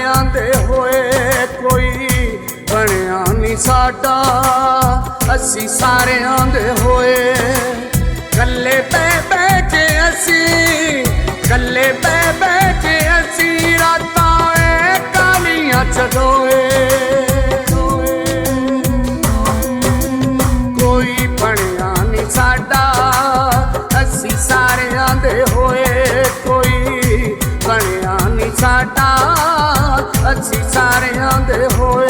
आंदे होए कोई बनिया नहीं साडा। असी सारे आंदे होए कल्ले बह के असी, कल्ले बह के असी रातां कालियां चलोए। कोई बनिया नहीं साडा असी सारे आंदे होए कोई बनिया नहीं साडा असी सारे आंदे होए।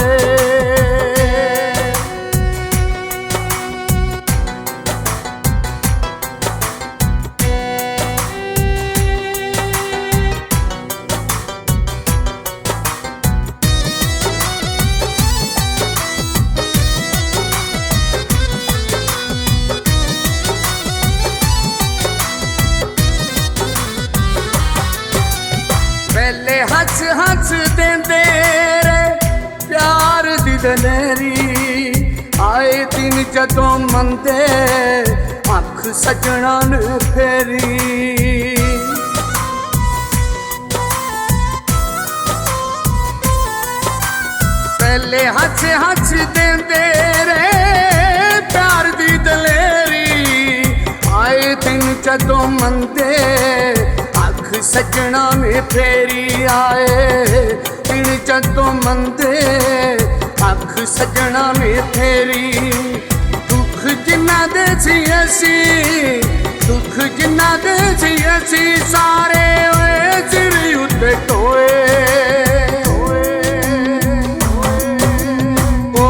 पहले हस हस देंदे रे प्यार दी दलेरी, आए दिन जदों मंदे अख सजना ने फेरी। पहले हस हस देंदे रे प्यार दी दलेरी, आए दिन जदों मंदे सजना में फेरी। आए दिन जदों मंदे अख सजना में फेरी। दुख जिन्ना दे सी असी, दुख जिन्ना दे सी असी सारे सिर उत्ते टोए। ओ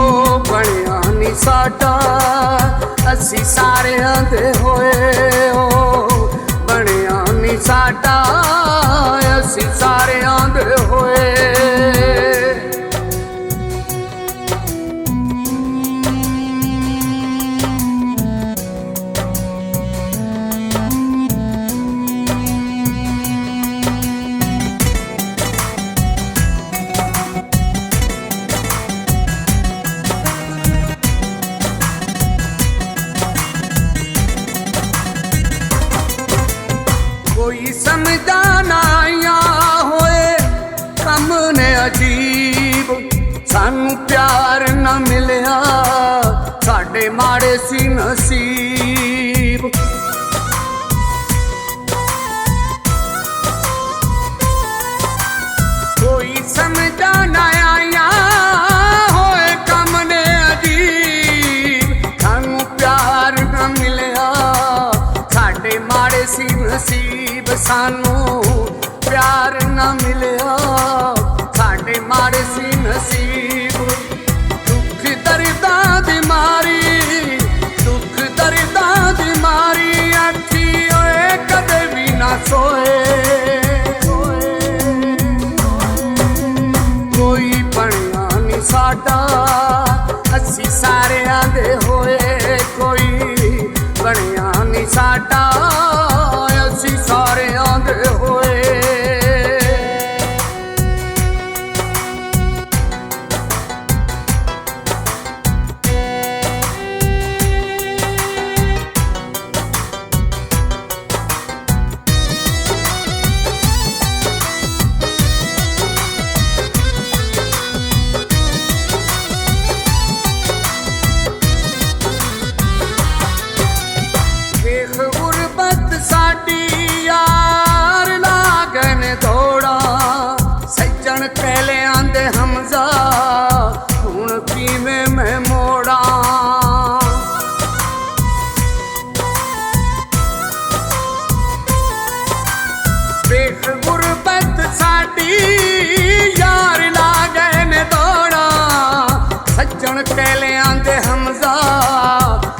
बनिया नहीं साडा असी सारे आंदे होए, ओ बनिया नहीं साडा असी सारे आंदे होए। कोई समझदा ना आया होए कम ने अजीब, सानू प्यार ना मिलिया साडे माड़े सी नसीब। कोई समझदा ना आया होए कम ने अजीब, सानू प्यार ना मिलिया साडे माड़े सी नसीब। सानू प्यार ना मिलिया साडे माड़े सी नसीब। दुख दर्दां दी मारी, दुख दर्दां दी मारी अखी ओए कदे भी ना सोए। कोई बनिया नहीं साडा असी सारे आंदे होए, कोई बनिया नहीं साडा असी सारे आंदे होए। देख गुरबत साडी यार लागन दौड़ा, सज्जन कहले आंदे हमजा हुण किवें मैं मोड़ा। देख गुरबत साडी यार लागन दौड़ा, सज्जन कहले आंदे हमजा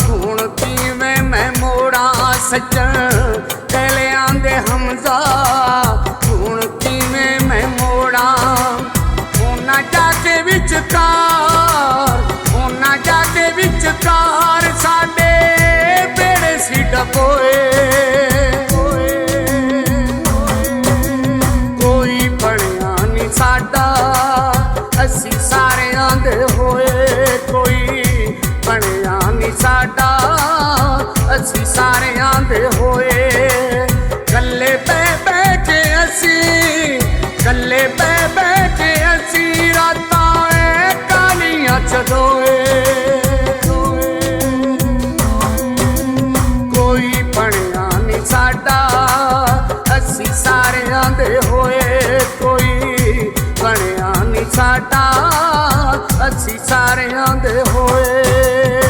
हुण किवें मैं मोड़ा। सज्जन कहले आंदे हमजा हुण किवें मैं मोड़ा। होना जाके विचकार, होना जाके विचकार ਸਾਡਾ ਅਸੀਂ ਸਾਰਿਆਂ ਦੇ ਹੋਏ।